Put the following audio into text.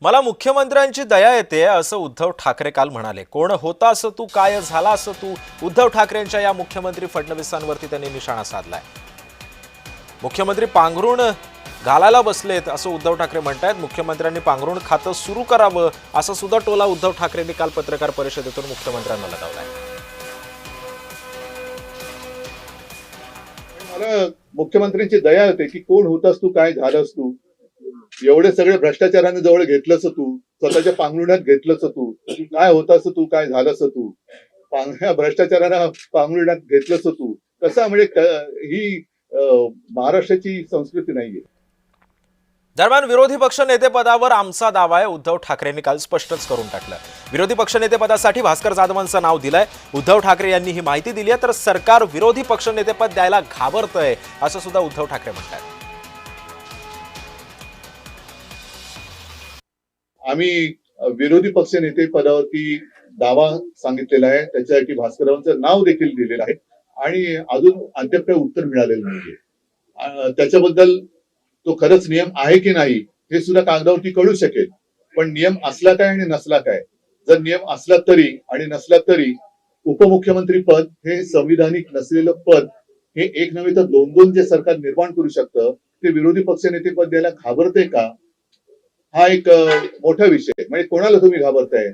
मला मुख्यमंत्र्यांची दया येते असं उद्धव ठाकरे काल म्हणाले। कोण होता असं तू, काय झाला असं तू, उद्धव ठाकरेंच्या या मुख्यमंत्री फडणवीसांवरती त्यांनी निशाणा साधलाय। मुख्यमंत्री पांघरुण घालायला बसलेत असं उद्धव ठाकरे म्हणतायत। मुख्यमंत्र्यांनी पांघरुण खातं सुरू करावं असं सुद्धा टोला उद्धव ठाकरेंनी काल पत्रकार परिषदेतून मुख्यमंत्र्यांना लगावलाय। मला मुख्यमंत्र्यांची दया होते की कोण होतास तू, काय झालास तू, एवढे सगळे भ्रष्टाचाराने जवळ घेतलंस तू, स्वतःच्या पांघरुणात घेतलंस तू, काय होतास तू, काय झालंस तू, भ्रष्टाचाराला पांघरुणात घेतलंस तू, कसा म्हणजे ही महाराष्ट्राची संस्कृती नाहीये। दरम्यान विरोधी पक्षनेतेपदावर आमचा दावा आहे, उद्धव ठाकरेंनी काल स्पष्टच करून टाकलं। विरोधी पक्षनेतेपदासाठी भास्कर जाधवांचं नाव दिलंय। उद्धव ठाकरे यांनी ही माहिती दिली आहे, तर सरकार विरोधी पक्षनेतेपद द्यायला घाबरतंय असं सुद्धा उद्धव ठाकरे म्हणतात। आम्ही विरोधी पक्षनेते पदावरती दावा सांगितलेला आहे, त्याच्यासाठी भास्कररावांचं नाव देखील दिलेलं आहे आणि अजून अद्याप काही उत्तर मिळालेलं नाहीये। त्याच्याबद्दल तो खरंच नियम आहे की नाही हे सुद्धा कागदावरती कळू शकेल, पण नियम असला काय आणि नसला काय, जर नियम असला तरी आणि नसला तरी उपमुख्यमंत्री पद हे संविधानिक नसलेलं पद, हे एक नव्हे तर दोन दोन जे सरकार निर्माण करू शकतं, ते विरोधी पक्षनेते पद द्यायला घाबरते का, हा एक मोठा विषय। म्हणजे कोणाला तुम्ही घाबरताय?